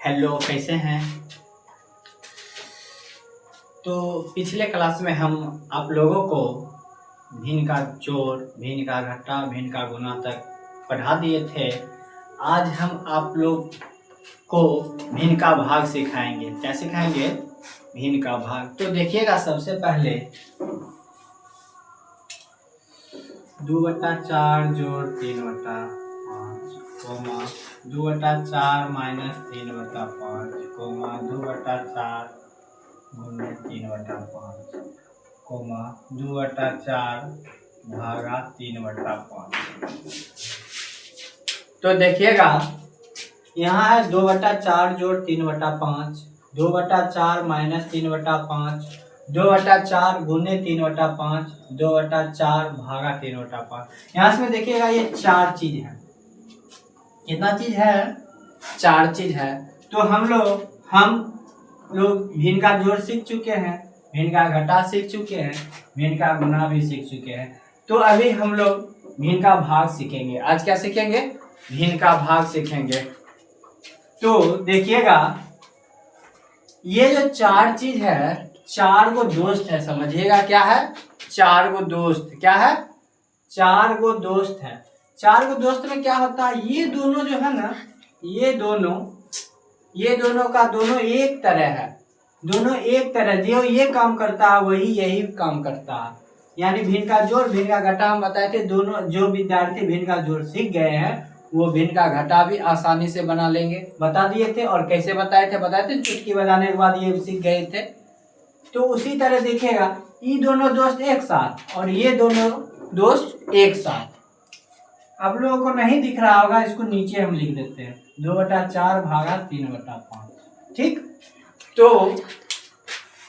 Hello, कैसे हैं? तो पिछले क्लास में हम आप लोगों को भिन्न का जोड़, भिन्न का घटा, भिन्न का गुणा तक पढ़ा दिए थे। आज हम आप लोग को भिन्न का भाग सिखाएंगे। क्या सिखाएंगे? भिन्न का भाग। तो देखिएगा, सबसे पहले 2/4 जोड़ 3/5 कोमा 2/4 माइनस 3/5 कोमा 2/4 गुणे 3/5 कोमा 2/4 भागा 3/5। तो देखिएगा, यहाँ है 2/4 जोड़ 3/5, 2/4 माइनस 3/5, 2/4 गुने 3/5, 2/4 भागा 3/5। यहाँ से देखिएगा, ये चार चीज है। कितना चीज है? चार चीज है। तो हम लोग भिन्न का जोड़ सीख चुके हैं, भिन्न का घटा सीख चुके हैं, भिन्न का गुणा भी सीख चुके हैं। तो अभी हम लोग भिन्न का भाग सीखेंगे। आज क्या सीखेंगे? भिन्न का भाग सीखेंगे। तो देखिएगा, ये जो चार चीज है, चार गो दोस्त है। समझिएगा, क्या है? चार गो दोस्त। क्या है? चार गो दोस्त है। चार गो दोस्त में क्या होता है, ये दोनों जो है ना, ये दोनों का दोनों एक तरह है। दोनों एक तरह, जो ये काम करता है वही यही काम करता है। यानी भिन्न का जोड़, भिन्न का घटा हम बताए थे। दोनों जो विद्यार्थी भिन्न का जोड़ सीख गए हैं वो भिन्न का घटा भी आसानी से बना लेंगे। बता दिए थे। और कैसे बताए थे? चुटकी बजाने के बाद ये सीख गए थे। तो उसी तरह देखिएगा, ये दोनों दोस्त एक साथ और ये दोनों दोस्त एक साथ। आप लोगों को नहीं दिख रहा होगा, इसको नीचे हम लिख देते हैं, 2/4 भागा 3/5। ठीक। तो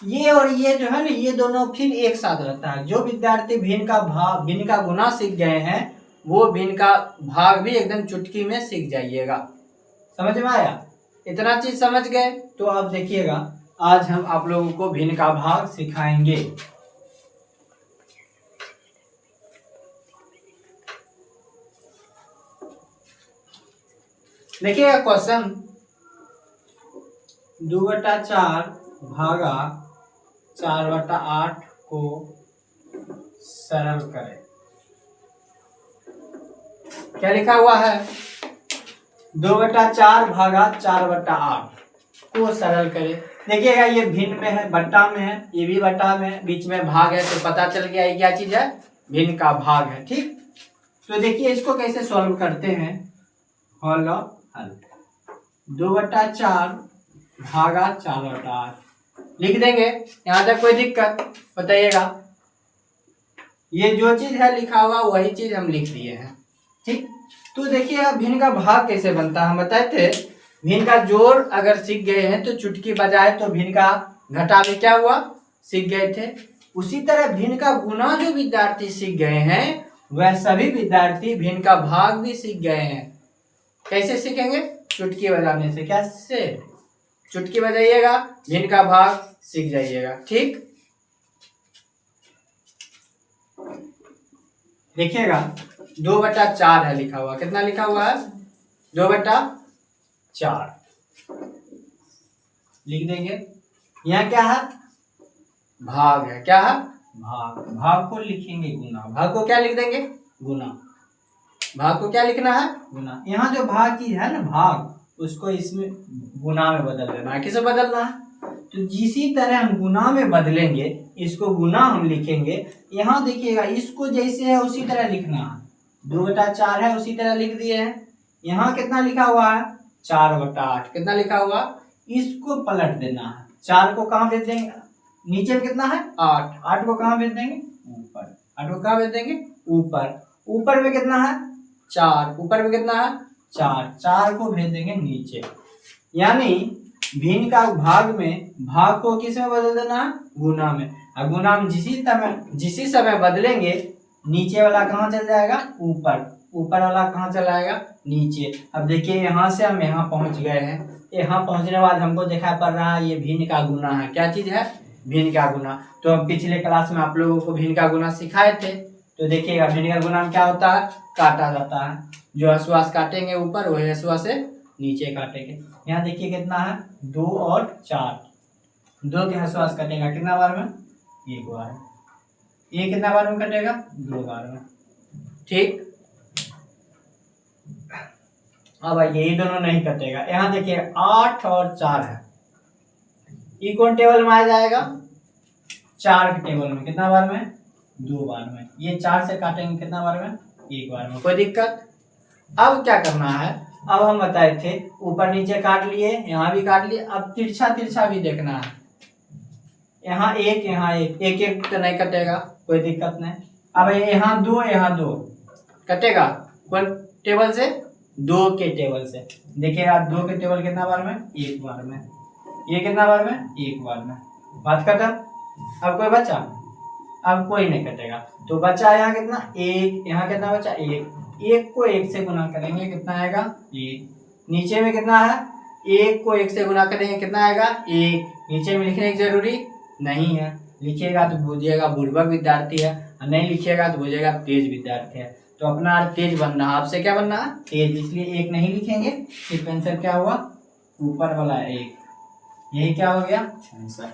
ये और ये जो है ना, ये दोनों फिर एक साथ रहता है। जो विद्यार्थी भिन्न का गुणा सीख गए हैं वो भिन्न का भाग भी एकदम चुटकी में सीख जाइएगा। समझ में आया? इतना चीज समझ गए? तो अब देखिएगा, आज हम आप लोगों को भिन्न का भाग सिखाएंगे। देखिएगा क्वेश्चन, 2/4 भागा 4/8 को सरल करें। क्या लिखा हुआ है? 2/4 भागा 4/8 को सरल करें। देखिएगा, ये भिन्न में है, बट्टा में है, ये भी बट्टा में है, बीच में भाग है। तो पता चल गया ये क्या चीज है? भिन्न का भाग है। ठीक। तो देखिए, इसको कैसे सॉल्व करते हैं। हल 2/4 भागा 4/8 लिख देंगे। यहां तक कोई दिक्कत? बताइएगा। ये जो चीज है लिखा हुआ वही चीज हम लिख दिए हैं। ठीक। तो देखिए, भिन्न का भाग कैसे बनता है हम बताए थे। भिन्न का जोड़ अगर सीख गए हैं तो चुटकी बजाए तो भिन्न का घटा में क्या हुआ? सीख गए थे। उसी तरह भिन्न का गुणा जो विद्यार्थी सीख गए हैं वह सभी विद्यार्थी भिन्न का भाग भी सीख गए हैं। कैसे सीखेंगे? चुटकी बजाने से। कैसे? चुटकी बजाइएगा, भिन्न का भाग सीख जाइएगा। ठीक। देखिएगा, 2/4 है लिखा हुआ। कितना लिखा हुआ है? 2/4 लिख देंगे। यहाँ क्या है? भाग है। क्या है? भाग। भाग को लिखेंगे गुना। भाग को क्या लिख देंगे? गुना। भाग को क्या लिखना है? गुना। यहाँ जो भाग की है ना, भाग, उसको इसमें गुना में बदल देना है। किसे बदलना है? तो जिसी तरह हम गुना में बदलेंगे, इसको गुना हम लिखेंगे। यहाँ देखिएगा, इसको जैसे है उसी तरह लिखना है। 2/4 है, उसी तरह लिख दिए हैं। यहाँ कितना लिखा हुआ है? 4/8। कितना लिखा हुआ? इसको पलट देना है। 4 को कहाँ भेज देंगे? नीचे में कितना है? 8। 8 को कहाँ भेज देंगे? ऊपर। 8 को कहाँ भेज देंगे? ऊपर। ऊपर में कितना है? 4। ऊपर में कितना है? 4। 4 को भेज देंगे नीचे। यानी भिन्न का भाग में, भाग को किस में बदल देना है? गुना में। और गुना में जिसी समय बदलेंगे, नीचे वाला कहाँ चल जाएगा? ऊपर। ऊपर वाला कहाँ चला जाएगा? नीचे। अब देखिए, यहाँ से हम यहाँ पहुंच गए हैं। यहाँ पहुंचने के बाद हमको दिखाई पड़ रहा है ये भिन्न का गुना है। क्या चीज है? भिन्न का गुना। तो हम पिछले क्लास में आप लोगों को भिन्न का गुना सिखाए थे। तो देखिएगा, भिन्न का गुना में क्या होता है? काटा जाता है। जो हसुआ से काटेंगे ऊपर, वही हसुआ से नीचे काटेंगे। यहाँ देखिए कितना है 2 और 4, 2 के आसपास कटेगा कितना बार में, 1 बार में। ये कितना बार में कटेगा, 2 बार में। ठीक, अब ये दोनों नहीं कटेगा। यहाँ देखिए 8 और 4 है, ये कौन टेबल में आ जाएगा, 4 के टेबल में। कितना बार में, 2 बार में। ये 4 से काटेंगे कितना बार में, 1 बार में। कोई दिक्कत। अब क्या करना है, अब हम बताए थे ऊपर नीचे काट लिए, यहाँ भी काट लिए। अब तिरछा तिरछा भी देखना है, यहाँ 1 यहाँ 1, 1 1 तो नहीं कटेगा, कोई दिक्कत नहीं। अब यहाँ 2 यहाँ 2 कटेगा, कौन टेबल से, 2 के टेबल से। देखिएगा 2 के टेबल कितना बार में, 1 बार में। ये कितना बार में, 1 बार में। बात खत्म। अब कोई बचा, अब कोई नहीं कटेगा। तो बचा यहाँ कितना, 1, यहाँ कितना बचा, 1, 1 को 1 से गुना करेंगे कितना आएगा, 1। नीचे में कितना है, 1 को 1 से गुना करेंगे कितना आएगा, 1। नीचे में लिखने की जरूरी नहीं है, लिखिएगा तो बुझिएगा बुर्बक विद्यार्थी है, और नहीं लिखिएगा तो बुझिएगा तेज विद्यार्थी है। तो अपना तेज बनना है, आपसे क्या बनना है, तेज। इसलिए 1 नहीं लिखेंगे, सिर्फ आंसर क्या हुआ, ऊपर वाला 1, यही क्या हो गया आंसर।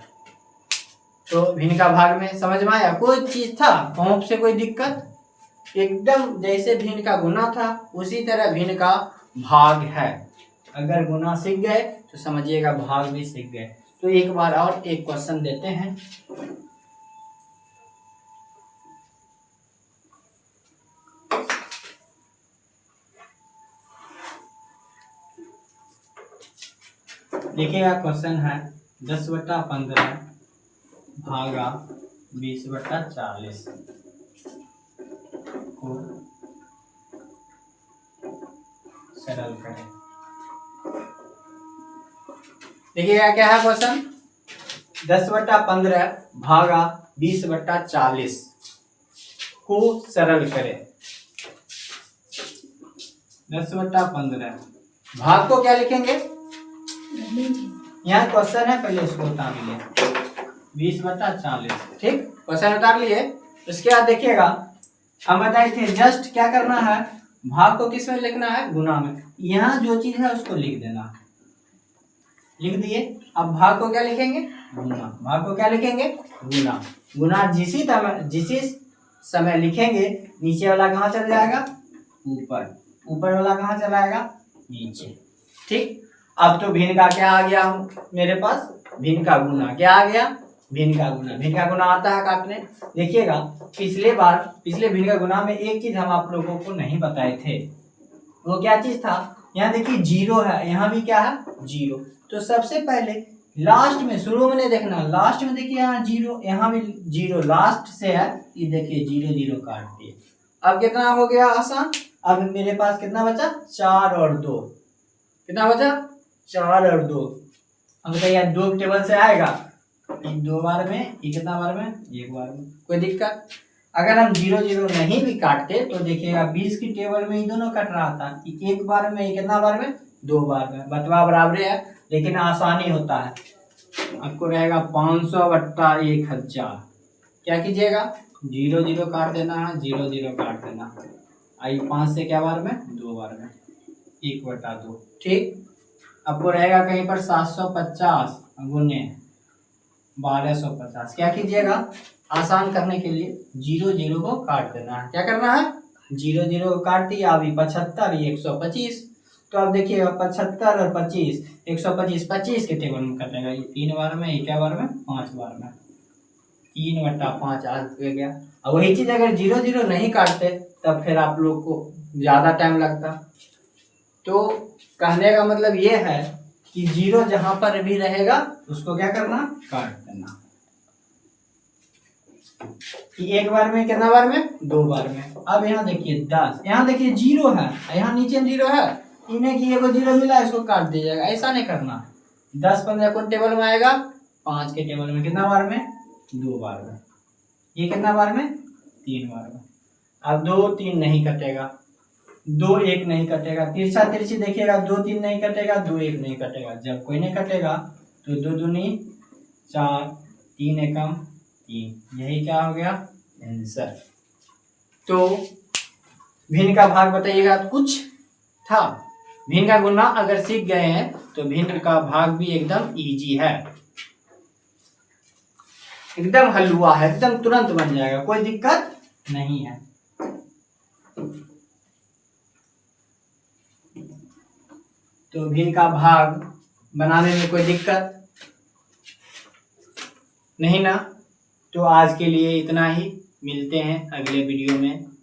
तो भिन्न का भाग में समझ में आया, कोई चीज था कौन से कोई दिक्कत, एकदम जैसे भिन्न का गुना था उसी तरह भिन्न का भाग है। अगर गुना सीख गए तो समझिएगा भाग भी सीख गए। तो एक बार और एक क्वेश्चन देते हैं। देखिएगा क्वेश्चन है 10/15 भागा 20/40 को सरल करें। देखिएगा क्या है क्वेश्चन, 10/15 भागा 20/40 को सरल करें। 10/15 भाग को क्या लिखेंगे, यहाँ क्वेश्चन है, पहले इसको उतार लिए 20/40। ठीक, क्वेश्चन उतार लिए। उसके बाद देखिएगा हम बताए थे जस्ट क्या करना है, भाग को किस में लिखना है, गुना में। यहाँ जो चीज है उसको लिख देना, लिख दिए। अब भाग को क्या लिखेंगे, गुना। भाग को क्या लिखेंगे, गुना। गुना जिस समय लिखेंगे नीचे वाला कहाँ चल जाएगा, ऊपर, ऊपर वाला कहाँ चला जाएगा, नीचे। ठीक, अब तो भिन्न का क्या आ गया मेरे पास, भिन्न का गुना। क्या आ गया, भिन्न का गुना। भिन्न का गुना आता है काटने। देखिएगा पिछले भिन्न का गुना में एक चीज हम आप लोगों को नहीं बताए थे, वो क्या चीज था, यहाँ देखिए 0 है, यहाँ भी क्या है 0। तो सबसे पहले लास्ट में, शुरू में नहीं देखना, लास्ट में देखिए यहाँ 0, यहाँ भी 0, लास्ट से है, ये देखिए 0 0 काट दिए। अब कितना हो गया आसान। अब मेरे पास कितना बचा, 4 और 2, कितना बचा, 4 और 2। अब बताइए 2 टेबल से आएगा, 2 बार में, ये कितना बार में, 1 बार में। कोई दिक्कत। अगर हम 0 0 नहीं भी काटते तो देखिएगा 20 की टेबल में ये दोनों कट रहा था, 1 बार में, कितना बार में, 2 बार में। बतवा बराबर है, लेकिन आसानी होता है। आपको रहेगा 500/1000। क्या कीजिएगा, 0 0 काट देना है, 0 0 काट देना। आई 5 से क्या बार में, 2 बार में, 1/2। ठीक, आपको रहेगा कहीं पर 750 गुने 1250। क्या कीजिएगा, आसान करने के लिए 0 0 को काट देना है। क्या करना है, 0 0 को काट दिया। अभी 75, 125। तो अब देखिएगा 75 और 25, 125, 25 के टेबल में कटेगा। ये 3 बार में, ये क्या बार में, 5 बार में। 3/5 आज हो गया। अब वही चीज अगर 0 0 नहीं काटते तब फिर आप लोग को ज्यादा टाइम लगता। तो कहने का मतलब ये है कि 0 जहां पर भी रहेगा उसको क्या करना, काट देना। एक बार में, कितना बार में, 2 बार में। अब यहाँ देखिए 10, यहाँ देखिए 0 है, यहाँ नीचे 0 है, इन्हें की एगो 0 मिला, इसको काट दीजिएगा। ऐसा नहीं करना। 10 15 कौन टेबल में आएगा, 5 के टेबल में। कितना बार में, 2 बार में। ये कितना बार में, 3 बार में। अब 2 3 नहीं कटेगा, 2 1 नहीं कटेगा। तिरछा तिरछी देखिएगा, 2 3 नहीं कटेगा, 2 1 नहीं कटेगा। जब कोई नहीं कटेगा तो 2 दूनी 4, 3 एकम 3। यही क्या हो गया आंसर। तो भिन्न का भाग बताइएगा, कुछ था भिन्न का गुणा अगर सीख गए हैं तो भिन्न का भाग भी एकदम इजी है, एकदम हलवा है, एकदम तुरंत बन जाएगा, कोई दिक्कत नहीं है। तो भिन्न का भाग बनाने में कोई दिक्कत नहीं ना। तो आज के लिए इतना ही, मिलते हैं अगले वीडियो में।